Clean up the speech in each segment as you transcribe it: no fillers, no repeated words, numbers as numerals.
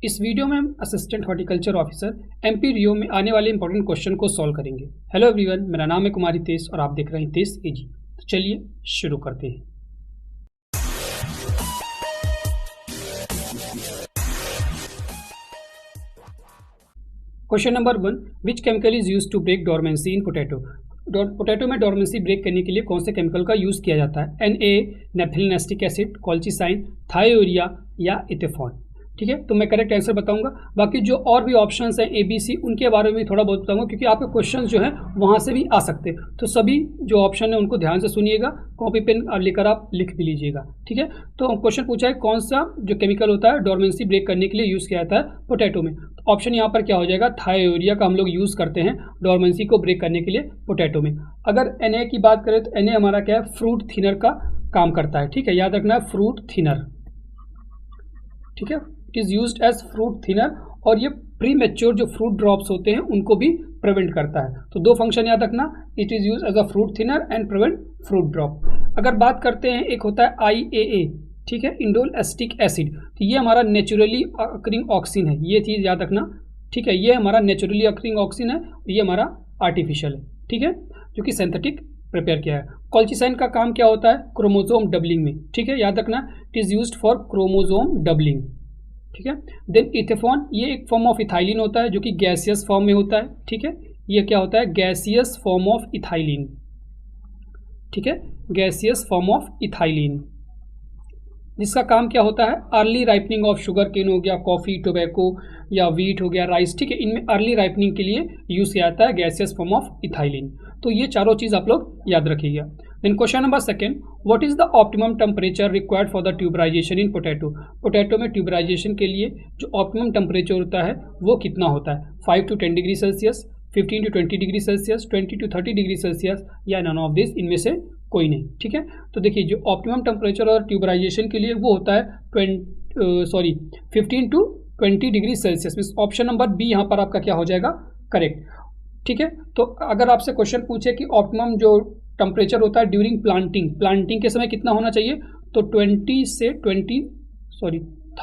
इस वीडियो में हम assistant horticulture officer MP RAEO में आने वाले इंपॉर्टेंट क्वेश्चन को सॉल्व करेंगे। हेलो एवरीवन, मेरा नाम है कुमार हितेश और आप देख रहे हैं हितेश AG। तो चलिए शुरू करते हैं। Question number 1, which chemical is use to break dormancy in potato. Potato में डोरमेंसी ब्रेक करने के लिए कौन से केमिकल का यूज़ किया जाता है? NA, नेप्थिलिनेस्टिक एसिड, कॉल्चिसाइन, थायोरिया या इथेफॉन। ठीक है, तो मैं करेक्ट आंसर बताऊंगा। बाकी जो और भी ऑप्शंस हैं ABC, उनके बारे में थोड़ा बहुत बताऊंगा क्योंकि आपके क्वेश्चंस जो हैं वहां से भी आ सकते हैं। तो सभी जो ऑप्शन है उनको ध्यान से सुनिएगा, कॉपी पेन लेकर आप लिख भी लीजिएगा। ठीक है, तो क्वेश्चन पूछा है कौन सा जो केमिकल होता है डोरमेंसी ब्रेक करने के लिए यूज़ किया जाता है पोटैटो में। तो ऑप्शन यहाँ पर क्या हो जाएगा? थायोरिया का हम लोग यूज़ करते हैं डोरमेंसी को ब्रेक करने के लिए पोटैटो में। अगर NA की बात करें तो NA हमारा क्या है? फ्रूट थिनर का काम करता है। ठीक है, याद रखना है, फ्रूट थिनर। ठीक है, it is used as fruit thinner और ये प्री मैच्योर जो फ्रूट ड्रॉप्स होते हैं उनको भी प्रिवेंट करता है। तो दो फंक्शन याद रखना, it is use as a fruit thinner and prevent fruit drop. अगर बात करते हैं, एक होता है IAA, ठीक है, इंडोल एसिटिक एसिड। तो ये हमारा नेचुरली अकरिंग ऑक्सीन है, ये चीज़ याद रखना। ठीक है, ये हमारा नेचुरली अकरिंग ऑक्सीन है, ये हमारा आर्टिफिशियल है। ठीक है, जो कि सिंथेटिक प्रिपेयर किया है। कॉल्चिसाइन का काम क्या होता है? क्रोमोसोम डबलिंग में। ठीक है, याद रखना, it is used for chromosome doubling. ठीक है, देन इथेफॉन, ये एक फॉर्म ऑफ इथाइलिन होता है जो कि गैसियस फॉर्म में होता है। ठीक है, ये क्या होता है? Gaseous form of ethylene. ठीक है, गैसियस फॉर्म ऑफ इथाइलिन, जिसका काम क्या होता है? Early ripening of sugarcane हो गया, कॉफ़ी, टोबैको या वीट हो गया, राइस। ठीक है, इनमें अर्ली राइपनिंग के लिए यूज़ किया जाता है गैसियस फॉर्म ऑफ इथाइलिन। तो ये चारों चीज़ आप लोग याद रखिएगा। Then question number 2, what is the optimum temperature required for the tuberisation in potato. Potato में ट्यूबराइजेशन के लिए जो ऑप्टिमम टेम्परेचर होता है वो कितना होता है? 5 to 10 degree Celsius, 15 to 20 degree Celsius, 20 to 30 degree Celsius या नन ऑफ दिस, इनमें से कोई नहीं। ठीक है, तो देखिए जो ऑप्टिमम टेम्परेचर और ट्यूबराइजेशन के लिए वो होता है 15 to 20 degree Celsius. Means option number B यहाँ पर आपका क्या हो जाएगा? करेक्ट। ठीक है, तो अगर आपसे क्वेश्चन पूछे कि ऑप्टिमम जो टेम्परेचर होता है ड्यूरिंग प्लांटिंग के समय कितना होना चाहिए, तो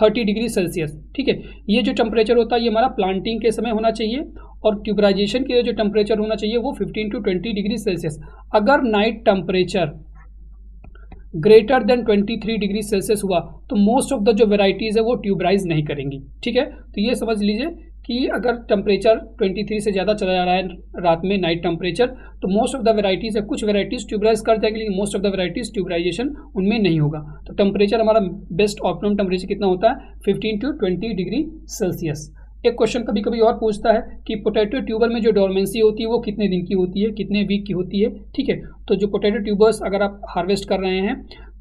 30 डिग्री सेल्सियस। ठीक है, ये जो टेम्परेचर होता है ये हमारा प्लांटिंग के समय होना चाहिए और ट्यूबराइजेशन के लिए जो टेम्परेचर होना चाहिए वो 15 to 20 डिग्री सेल्सियस। अगर night temperature greater than 23 degree Celsius हुआ तो मोस्ट ऑफ द जो वेराइटीज़ है वो ट्यूबराइज नहीं करेंगी। ठीक है, तो ये समझ लीजिए कि अगर टेम्परेचर 23 से ज़्यादा चला जा रहा है रात में नाइट टेम्परेचर, तो मोस्ट ऑफ द वेराइटीज़ है, कुछ वेराइटीज़ ट्यूबराइज कर जाएगी लेकिन most of the varieties tuberisation उनमें नहीं होगा। तो टेम्परेचर हमारा बेस्ट ऑप्टिमम टेम्परेचर कितना होता है? 15 to 20 डिग्री सेल्सियस। एक क्वेश्चन कभी कभी और पूछता है कि पोटैटो ट्यूबर में जो डोरमेंसी होती है वो कितने दिन की होती है, कितने वीक की होती है। ठीक है, तो जो पोटैटो ट्यूबर्स अगर आप हार्वेस्ट कर रहे हैं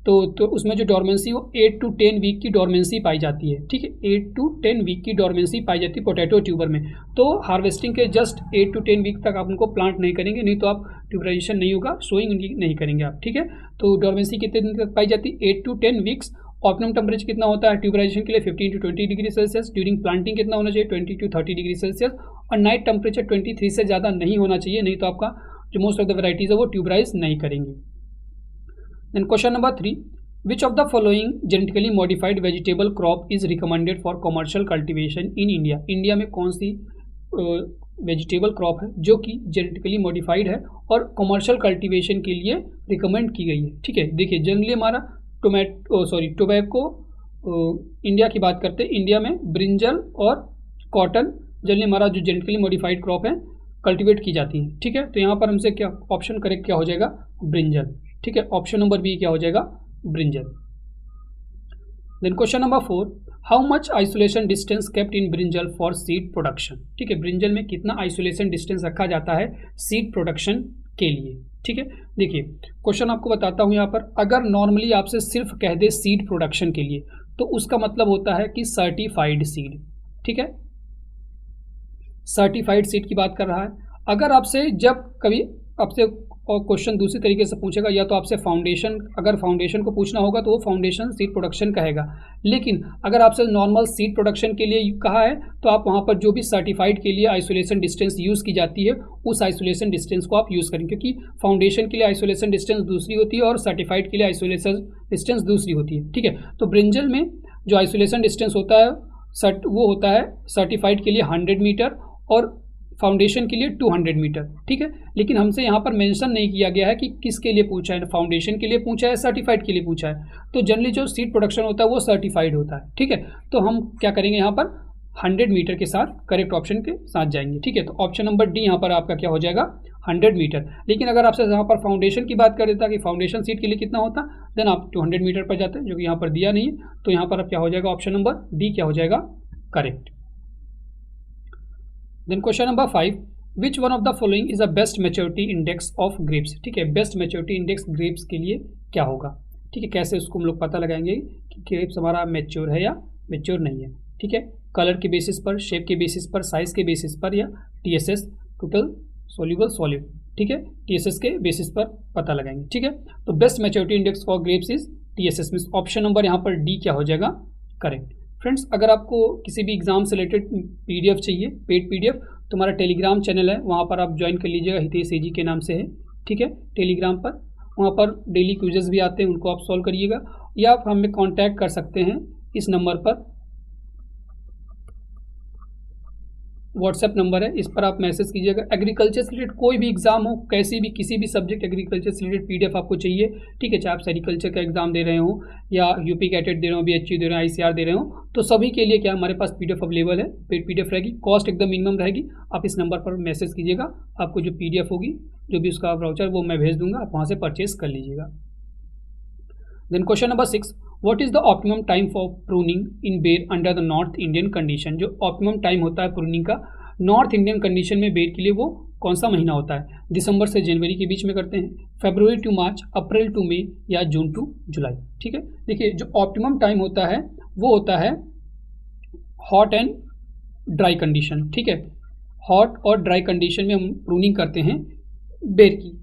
तो उसमें जो डोरमेंसी वो 8 to 10 वीक की डोरमेंसी पाई जाती है। ठीक है, 8 to 10 वीक की डोरमेंसी पाई जाती है पोटैटो ट्यूबर में। तो हार्वेस्टिंग के जस्ट 8 to 10 वीक तक आप उनको प्लांट नहीं करेंगे, नहीं तो आप ट्यूबराइजेशन नहीं होगा, सोइंग उनकी नहीं करेंगे आप। ठीक है, तो डोरमेंसी कितने दिन तक पाई जाती है? 8 to 10 वीक्स। ऑप्टिमम टेम्परेचर कितना होता है ट्यूबराइजेशन के लिए? 15 to 20 degree Celsius. During planting कितना होना चाहिए? 20 to 30 डिग्री सेल्सियस। और नाइट टेम्परेचर 23 से ज़्यादा नहीं होना चाहिए, नहीं तो आपका जो मोस्ट ऑफ द वेराइटीज़ है वो ट्यूबराइज नहीं करेंगी। Then question number 3, which of the following genetically modified vegetable crop is recommended for commercial cultivation in India. India में कौन सी वेजिटेबल क्रॉप है जो कि जेनेटिकली मॉडिफाइड है और कमर्शियल कल्टिवेशन के लिए रिकमेंड की गई है? ठीक है, देखिए जनरली हमारा टोबैको इंडिया की बात करते हैं, इंडिया में ब्रिंजल और कॉटन जनरली हमारा जो जेनेटिकली मॉडिफाइड क्रॉप है कल्टिवेट की जाती है। ठीक है, तो यहाँ पर हमसे क्या ऑप्शन करेक्ट क्या हो जाएगा? ब्रिंजल। ठीक है, ऑप्शन नंबर B क्या हो जाएगा? Brinjal. Then question number 4, how much isolation distance kept in brinjal for seed production. ठीक है, ब्रिंजल में कितना आइसोलेशन डिस्टेंस रखा जाता है सीड प्रोडक्शन के लिए? ठीक है, देखिए क्वेश्चन आपको बताता हूँ यहाँ पर। अगर नॉर्मली आपसे सिर्फ कह दे सीड प्रोडक्शन के लिए तो उसका मतलब होता है कि सर्टिफाइड सीड। ठीक है, सर्टिफाइड सीड की बात कर रहा है। अगर आपसे जब कभी आपसे और क्वेश्चन दूसरी तरीके से पूछेगा, या तो आपसे फाउंडेशन, अगर फाउंडेशन को पूछना होगा तो वो फाउंडेशन सीड प्रोडक्शन कहेगा। लेकिन अगर आपसे नॉर्मल सीड प्रोडक्शन के लिए कहा है तो आप वहाँ पर जो भी सर्टिफाइड के लिए आइसोलेशन डिस्टेंस यूज़ की जाती है उस आइसोलेशन डिस्टेंस को आप यूज़ करेंगे, क्योंकि फाउंडेशन के लिए आइसोलेशन डिस्टेंस दूसरी होती है और सर्टिफाइड के लिए आइसोलेशन डिस्टेंस दूसरी होती है। ठीक है, तो ब्रिंजल में जो आइसोलेशन डिस्टेंस होता है वो होता है सर्टिफाइड के लिए 100 मीटर और फाउंडेशन के लिए 200 मीटर, ठीक है। लेकिन हमसे यहाँ पर मेंशन नहीं किया गया है कि किसके लिए पूछा है, फाउंडेशन के लिए पूछा है, सर्टिफाइड के लिए पूछा है। तो जनरली जो सीड प्रोडक्शन होता है वो सर्टिफाइड होता है, ठीक है। तो हम क्या करेंगे, यहाँ पर 100 मीटर के साथ करेक्ट ऑप्शन के साथ जाएंगे, ठीक है। तो ऑप्शन नंबर डी यहाँ पर आपका क्या हो जाएगा, 100 मीटर। लेकिन अगर आपसे यहाँ पर फाउंडेशन की बात कर देता कि फाउंडेशन सीट के लिए कितना होता, देन आप 200 मीटर पर जाते हैं, जो कि यहाँ पर दिया नहीं है। तो यहाँ पर अब क्या हो जाएगा, ऑप्शन नंबर डी क्या हो जाएगा, correct. Then question number 5, which one of the following is the best maturity index of grapes, ठीक है। बेस्ट मैच्योरिटी इंडेक्स ग्रेप्स के लिए क्या होगा, ठीक है। कैसे उसको हम लोग पता लगाएंगे कि ग्रेप्स हमारा मैच्योर है या मैच्योर नहीं है, ठीक है। कलर के बेसिस पर, शेप के बेसिस पर, साइज के बेसिस पर, या TSS टोटल सोल्यूबल सॉलिड, ठीक है, TSS के बेसिस पर पता लगाएंगे, ठीक है। तो best maturity index for grapes is TSS, means option number यहाँ पर डी क्या हो जाएगा, करेक्ट। फ्रेंड्स, अगर आपको किसी भी एग्जाम से रिलेटेड PDF चाहिए, पेड PDF, तो हमारा टेलीग्राम चैनल है, वहाँ पर आप ज्वाइन कर लीजिएगा, हितेश AG के नाम से है, ठीक है, टेलीग्राम पर। वहाँ पर डेली क्विजेस भी आते हैं, उनको आप सॉल्व करिएगा, या आप हमें कांटेक्ट कर सकते हैं इस नंबर पर, व्हाट्सएप नंबर है, इस पर आप मैसेज कीजिएगा। एग्रीकल्चर से रिलेटेड कोई भी एग्जाम हो, कैसी भी किसी भी सब्जेक्ट एग्रीकल्चर से रिलेटेड PDF आपको चाहिए, ठीक है, चाहे आप सेरिकल्चर का एग्जाम दे रहे हो या UP कैटेट दे रहे हो, BHU दे रहे हो, ICR दे रहे हो, तो सभी के लिए क्या हमारे पास PDF अवेलेबल है, पेड PDF रहेगी, कॉस्ट एकदम मिनिमम रहेगी। आप इस नंबर पर मैसेज कीजिएगा, आपको जो PDF होगी, जो भी उसका वाउचर, वो मैं भेज दूंगा, आप वहाँ से परचेज कर लीजिएगा। Then question number 6, what is the optimum time for pruning in ber under the north Indian condition. जो ऑप्टिमम टाइम होता है प्रूनिंग का नॉर्थ इंडियन कंडीशन में बेर के लिए, वो कौन सा महीना होता है। दिसंबर से जनवरी के बीच में करते हैं, फरवरी टू मार्च, अप्रैल टू मई, या जून टू जुलाई, ठीक है। देखिए, जो ऑप्टिमम टाइम होता है वो होता है हॉट एंड ड्राई कंडीशन, ठीक है। हॉट और ड्राई कंडीशन में हम प्रूनिंग करते हैं बेर की।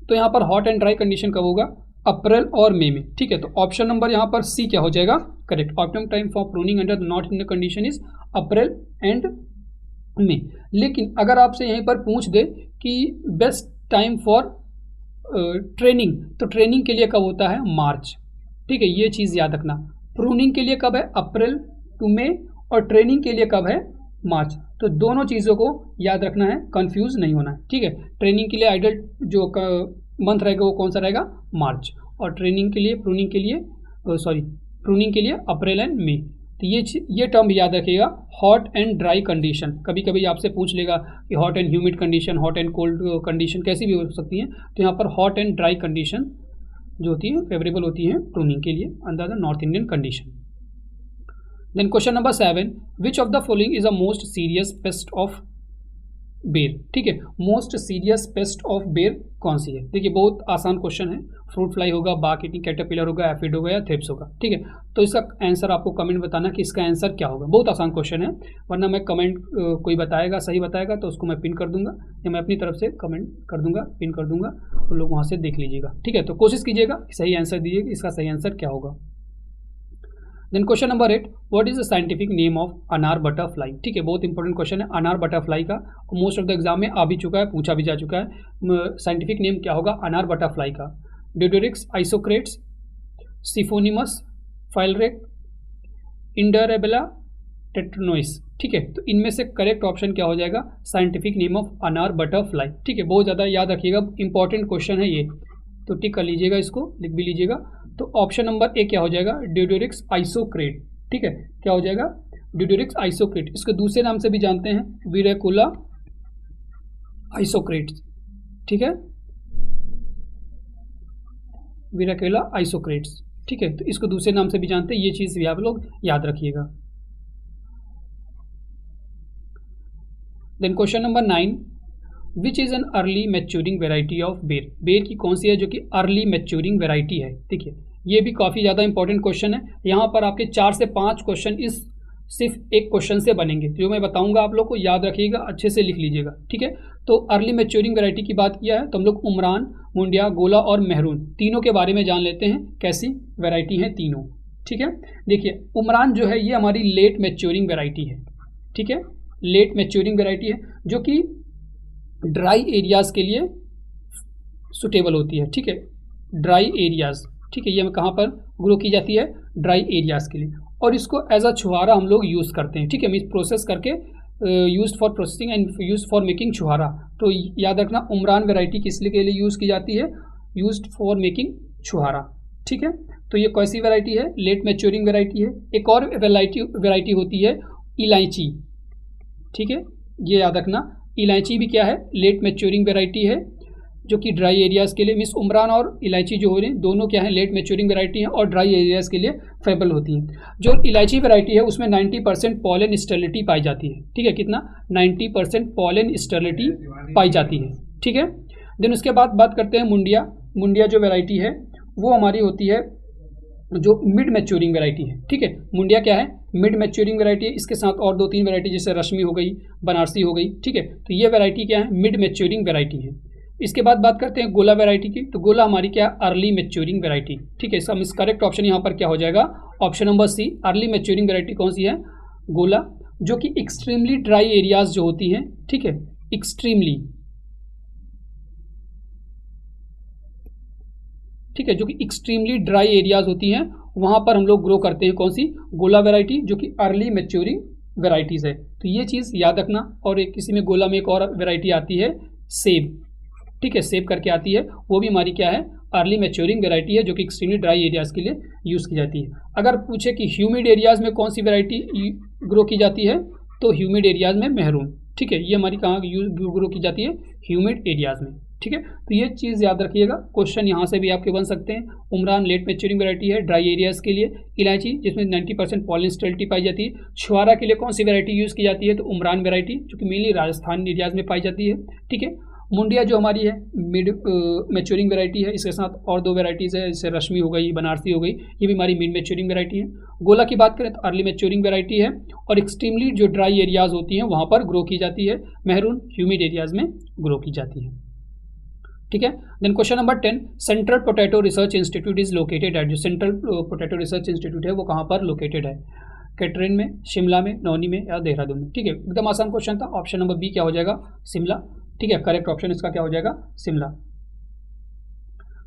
तो यहाँ पर हॉट एंड ड्राई कंडीशन कब होगा, अप्रैल और मई में, ठीक है। तो ऑप्शन नंबर यहाँ पर सी क्या हो जाएगा, correct. Optimum time for pruning under the north Indian condition is April and May. लेकिन अगर आपसे यहीं पर पूछ दे कि बेस्ट टाइम फॉर ट्रेनिंग, तो ट्रेनिंग के लिए कब होता है, मार्च, ठीक है। ये चीज़ याद रखना, प्रूनिंग के लिए कब है, अप्रैल टू मई, और ट्रेनिंग के लिए कब है, मार्च। तो दोनों चीज़ों को याद रखना है, कंफ्यूज नहीं होना है, ठीक है। ट्रेनिंग के लिए आइडल जो मंथ रहेगा वो कौन सा रहेगा, मार्च, और ट्रेनिंग के लिए, प्रूनिंग के लिए अप्रैल एंड मई। तो ये टर्म याद रखिएगा, हॉट एंड ड्राई कंडीशन। कभी कभी आपसे पूछ लेगा कि hot and humid condition, hot and cold condition कैसी भी हो सकती हैं। तो यहाँ पर हॉट एंड ड्राई कंडीशन जो होती है फेवरेबल होती है प्रूनिंग के लिए under the north Indian condition. Then question number 7, which of the following is a most serious pest of ber, ठीक है। मोस्ट सीरियस पेस्ट ऑफ बेर कौन सी है। देखिए, बहुत आसान क्वेश्चन है, फ्रूट फ्लाई होगा, बार्क ईटिंग कैटरपिलर होगा, एफिड होगा, या थ्रिप्स होगा, ठीक है। तो इसका आंसर आपको कमेंट बताना कि इसका आंसर क्या होगा। बहुत आसान क्वेश्चन है, वरना मैं कमेंट कोई बताएगा, सही बताएगा तो उसको मैं पिन कर दूंगा, या मैं अपनी तरफ से कमेंट कर दूंगा, पिन कर दूंगा, तो लोग वहाँ से देख लीजिएगा, ठीक है। तो कोशिश कीजिएगा सही आंसर दीजिएगा, इसका सही आंसर क्या होगा। Then question number 8, what is the scientific name of anar butterfly, ठीक है। बहुत इंपॉर्टेंट क्वेश्चन है अनार बटरफ्लाई का, मोस्ट ऑफ द एग्जाम में आ भी चुका है, पूछा भी जा चुका है। साइंटिफिक नेम क्या होगा अनार बटरफ्लाई का, ड्यूडोरिक्स आइसोक्रेट्स, सिफोनिमस फाइलरेक, इंडरेबेला टेट्रोनोइस, ठीक है। तो इनमें से करेक्ट ऑप्शन क्या हो जाएगा, scientific name of anar butterfly, ठीक है। बहुत ज़्यादा याद रखिएगा, इंपॉर्टेंट क्वेश्चन है ये, तो टिक कर लीजिएगा, इसको लिख भी लीजिएगा। तो ऑप्शन नंबर ए क्या हो जाएगा, ड्यूडोरिक्स आइसोक्रेट, ठीक है। क्या हो जाएगा, ड्यूडोरिक्स आइसोक्रेट। इसको दूसरे नाम से भी जानते हैं, वीरेकुला आइसोक्रेट, ठीक है, वीरेकुला आइसोक्रेट्स, ठीक है। तो इसको दूसरे नाम से भी जानते हैं, ये चीज़ भी आप लोग याद रखिएगा। Then question number 9, which is an early maturing variety of ber. बेर की कौन सी है जो कि अर्ली मैच्योरिंग वेराइटी है। देखिए, ये भी काफ़ी ज़्यादा इंपॉर्टेंट क्वेश्चन है। यहाँ पर आपके 4 से 5 क्वेश्चन इस सिर्फ एक क्वेश्चन से बनेंगे, जो मैं बताऊंगा आप लोग को याद रखिएगा, अच्छे से लिख लीजिएगा, ठीक है। तो अर्ली मैच्योरिंग वेराइटी की बात किया है, तो हम लोग उमरान, मुंडिया, गोला और मेहरून तीनों के बारे में जान लेते हैं, कैसी वेराइटी हैं तीनों, ठीक है। देखिए, उमरान जो है ये हमारी लेट मैच्योरिंग वेराइटी है, ठीक है, लेट मैच्योरिंग वेराइटी है, जो कि ड्राई एरियाज़ के लिए सुटेबल होती है, ठीक है, ड्राई एरियाज़, ठीक है। ये कहाँ पर ग्रो की जाती है, ड्राई एरियाज़ के लिए। और इसको एज अ छुहारा हम लोग यूज़ करते हैं, ठीक है, मीन्स प्रोसेस करके use for processing and use for making chhuhara. तो याद रखना उमरान वैरायटी किस लिए के लिए यूज़ की जाती है, यूज्ड फॉर मेकिंग छुहारा, ठीक है। तो ये कैसी वैरायटी है, लेट मैच्योरिंग वैरायटी है। एक और वैरायटी होती है इलायची, ठीक है, ये याद रखना इलायची भी क्या है, लेट मैच्योरिंग वैरायटी है, जो कि ड्राई एरियाज़ के लिए, मीन्स उमरान और इलायची जो हो रही हैं दोनों क्या है, लेट मैच्योरिंग वैरायटी हैं और ड्राई एरियाज़ के लिए फेबल होती हैं। जो इलायची वैरायटी है उसमें 90% पॉलन स्टेरिलिटी पाई जाती है, ठीक है, कितना 90% पॉलन स्टेरिलिटी पाई जाती है, ठीक है। देन उसके बाद बात करते हैं मुंडिया। मुंडिया जो वैरायटी है वो हमारी होती है जो मिड मैच्योरिंग वैरायटी है, ठीक है। मुंडिया क्या है, मिड मैच्योरिंग वैरायटी है। इसके साथ और 2-3 वैरायटी जैसे रश्मि हो गई, बनारसी हो गई, ठीक है। तो ये वैरायटी क्या है, मिड मैच्योरिंग वैरायटी है। इसके बाद बात करते हैं गोला वैरायटी की। तो गोला हमारी क्या है, अर्ली मैच्योरिंग वैरायटी, ठीक है। इसका करेक्ट ऑप्शन यहाँ पर क्या हो जाएगा, option number C, early maturing variety कौन सी है, गोला, जो कि एक्सट्रीमली ड्राई एरियाज जो होती हैं, ठीक है, एक्सट्रीमली, ठीक है, जो कि एक्सट्रीमली ड्राई एरियाज होती हैं वहां पर हम लोग ग्रो करते हैं कौन सी, गोला वैरायटी, जो कि अर्ली मैच्योरिंग वैरायटीज है। तो ये चीज़ याद रखना। और एक किसी में गोला में एक और वैरायटी आती है सेब, ठीक है, सेव करके आती है, वो भी हमारी क्या है, अर्ली मैच्योरिंग वैरायटी है, जो कि एक्सट्रीमली ड्राई एरियाज़ के लिए यूज़ की जाती है। अगर पूछे कि ह्यूमिड एरियाज़ में कौन सी वैरायटी ग्रो की जाती है, तो ह्यूमिड एरियाज़ में मेहरून, ठीक है, ये हमारी कहाँ ग्रो की जाती है, ह्यूमिड एरियाज़ में, ठीक है। तो ये चीज़ याद रखिएगा, क्वेश्चन यहाँ से भी आपके बन सकते हैं। उमरान लेट मैच्योरिंग वैरायटी है ड्राई एरियाज़ के लिए, इलायची जिसमें 90% पॉलन स्टेरिलिटी पाई जाती है, छुहारा के लिए कौन सी वैरायटी यूज़ की जाती है, तो उमरान वैरायटी, जो कि मेनली राजस्थान एरियाज़ में पाई जाती है, ठीक है। मुंडिया जो हमारी है मिड मैच्योरिंग वैरायटी है। इसके साथ और 2 वैरायटीज़ है, जैसे रश्मि हो गई, बनारसी हो गई, ये भी हमारी मिड मैच्योरिंग वैरायटी है। गोला की बात करें तो अर्ली मैच्योरिंग वैरायटी है और एक्सट्रीमली जो ड्राई एरियाज़ होती हैं वहाँ पर ग्रो की जाती है। मेहरून ह्यूमिड एरियाज़ में ग्रो की जाती है, ठीक है। Then question number 10, central potato research institute is located at, जो सेंट्रल पोटैटो रिसर्च इंस्टीट्यूट है वो कहाँ पर लोकेटेड है, कैटरिन में, शिमला में, नौनी में या देहरादून में, ठीक है। एकदम आसान क्वेश्चन था। ऑप्शन नंबर बी क्या हो जाएगा, शिमला, ठीक है, करेक्ट ऑप्शन इसका क्या हो जाएगा, Shimla.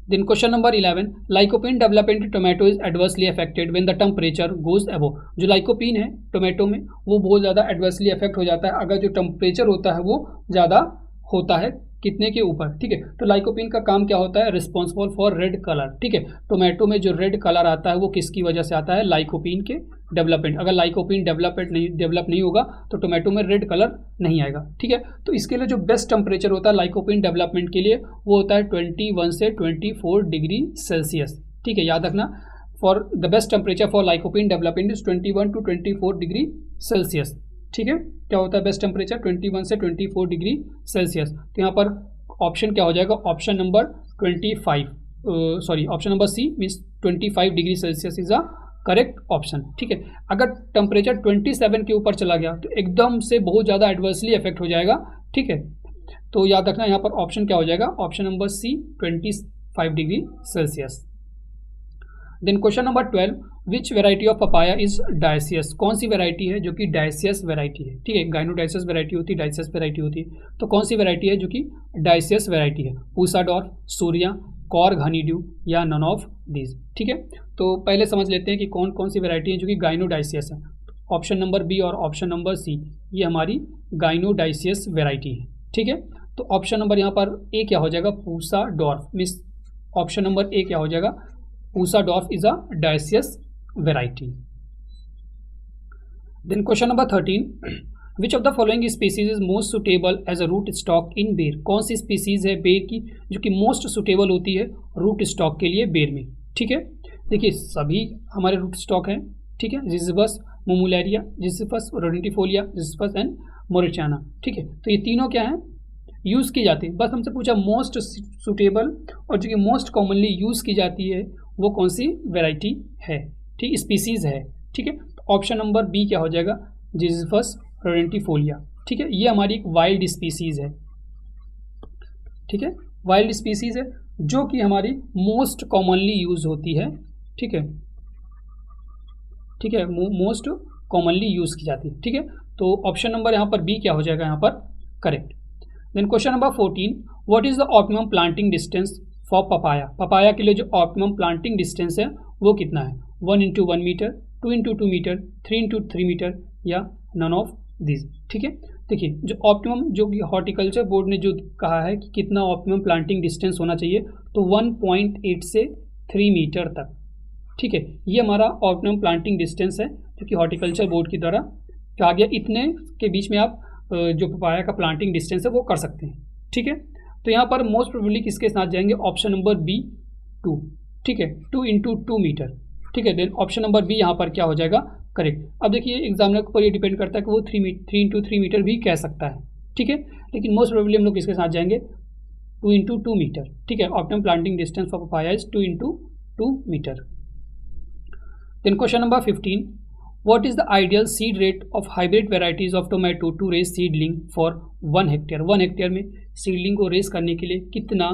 Then question number 11, lycopene development tomato is adversely affected when the temperature goes above, जो लाइकोपीन है टोमेटो में वो बहुत ज़्यादा एडवर्सली अफेक्ट हो जाता है अगर जो टेम्परेचर होता है वो ज़्यादा होता है, कितने के ऊपर, ठीक है। तो लाइकोपीन का काम क्या होता है, रिस्पॉन्सिबल फॉर रेड कलर, ठीक है। टोमेटो में जो रेड कलर आता है वो किसकी वजह से आता है, लाइकोपीन के डेवलपमेंट। अगर लाइकोपीन डेवलप नहीं होगा तो टोमेटो में रेड कलर नहीं आएगा, ठीक है। तो इसके लिए जो बेस्ट टेम्परेचर होता है लाइकोपीन डेवलपमेंट के लिए वो होता है 21 से 24 डिग्री सेल्सियस, ठीक है, याद रखना। For the best temperature for lycopene development is 21 to 24 degree Celsius, ठीक है। क्या होता है बेस्ट टेम्परेचर, 21 से 24 डिग्री सेल्सियस। तो यहाँ पर ऑप्शन क्या हो जाएगा, option number 25, sorry option number C means 25 degree Celsius is a correct option, ठीक है। अगर टेम्परेचर 27 के ऊपर चला गया तो एकदम से बहुत ज़्यादा एडवर्सली इफेक्ट हो जाएगा, ठीक है। तो याद रखना यहाँ पर ऑप्शन क्या हो जाएगा, option number C 25 degree Celsius. Then question number 12, which variety of papaya is dioecious, कौन सी वैरायटी है जो कि डायसियस वैरायटी है, ठीक है। गाइनोडायसियस वैरायटी होती है, डायसियस वैरायटी होती है, तो कौन सी वैरायटी है जो कि डायसियस वैरायटी है, Pusa dwarf, Surya, Korg honeydew या नन ऑफ दीज, ठीक है। तो पहले समझ लेते हैं कि कौन कौन सी वैरायटी है जो कि गाइनोडायसियस है। ऑप्शन नंबर बी और ऑप्शन नंबर सी ये हमारी गाइनोडायसियस वैरायटी है, ठीक है। तो ऑप्शन नंबर यहाँ पर ए क्या हो जाएगा, Pusa dwarf, means option number A क्या हो जाएगा, Pusa dwarf is a dioecious variety. Then question number 13, which of the following species is most suitable as a root stock in ber, कौन सी स्पीसीज है बेर की जो कि मोस्ट सुटेबल होती है रूट स्टॉक के लिए बेर में, ठीक है। देखिए सभी हमारे रूट स्टॉक हैं, ठीक है, जिजिफस, मोमुलेरिया, जिजिफस रोडेंटिफोलिया, जिजिफस एंड मोरिचाना, ठीक है। तो ये तीनों क्या हैं, यूज़ की जाती है। बस हमसे पूछा मोस्ट सुटेबल और जो कि मोस्ट कॉमनली यूज़ की जाती है वो कौन सी वैरायटी है, ठीक, स्पीसीज है, ठीक है। ऑप्शन नंबर बी क्या हो जाएगा, जिजिफस रोडेंटिफोलिया, ठीक है। ये हमारी एक वाइल्ड स्पीसीज है, ठीक है, वाइल्ड स्पीसीज है जो कि हमारी मोस्ट कॉमनली यूज होती है, ठीक है, ठीक है, मोस्ट कॉमनली यूज की जाती है, ठीक है। तो ऑप्शन नंबर यहाँ पर बी क्या हो जाएगा यहाँ पर correct. Then question number 14, what is the optimum planting distance for papaya, papaya के लिए जो ऑप्टिमम प्लांटिंग डिस्टेंस है वो कितना है, 1 into 1 metre, 2x2 metre, 3x3 metre या नन ऑफ दिस। ठीक है, देखिए जो ऑप्टिमम जो हॉर्टिकल्चर बोर्ड ने जो कहा है कि कितना ऑप्टिमम प्लांटिंग डिस्टेंस होना चाहिए, तो 1.8 से 3 मीटर तक। ठीक है, ये हमारा ऑप्टिमम प्लांटिंग डिस्टेंस है जो कि हॉर्टिकल्चर बोर्ड के द्वारा कहा गया। इतने के बीच में आप जो पपाया का प्लांटिंग डिस्टेंस है वो कर सकते हैं। ठीक है, तो यहाँ पर मोस्ट प्रोबेबली किसके साथ जाएंगे, ऑप्शन नंबर बी 2। ठीक है, 2x2 मीटर। ठीक है, देन ऑप्शन नंबर बी यहाँ पर क्या हो जाएगा, करेक्ट। अब देखिए एग्जामिनर के ऊपर ये डिपेंड करता है कि वो 3x3 मीटर भी कह सकता है। ठीक है, लेकिन मोस्ट प्रोबेबली हम लोग किसके साथ जाएंगे, 2x2 मीटर। ठीक है, optimum planting distance for papaya is 2x2 metre. Then question number 15, what is the ideal seed rate of hybrid varieties of tomato to raise seedling for 1 hectare? 1 hectare में seedling को race करने के लिए कितना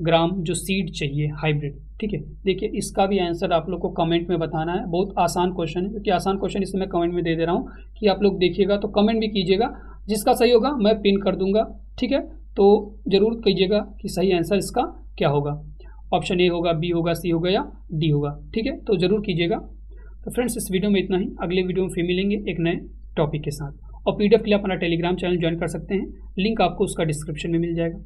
ग्राम जो seed चाहिए hybrid. ठीक है, देखिए इसका भी आंसर आप लोग को कमेंट में बताना है। बहुत आसान क्वेश्चन है, क्योंकि आसान क्वेश्चन इसलिए मैं कमेंट में दे दे रहा हूँ कि आप लोग देखिएगा तो कमेंट भी कीजिएगा। जिसका सही होगा मैं पिन कर दूंगा। ठीक है, तो जरूर कीजिएगा कि सही आंसर इसका क्या होगा, ऑप्शन ए होगा, बी होगा, सी होगा या डी होगा। ठीक है, तो जरूर कीजिएगा। तो फ्रेंड्स इस वीडियो में इतना ही, अगले वीडियो में फिर मिलेंगे एक नए टॉपिक के साथ। और पीडीएफ के लिए अपना टेलीग्राम चैनल ज्वाइन कर सकते हैं, लिंक आपको उसका डिस्क्रिप्शन में मिल जाएगा।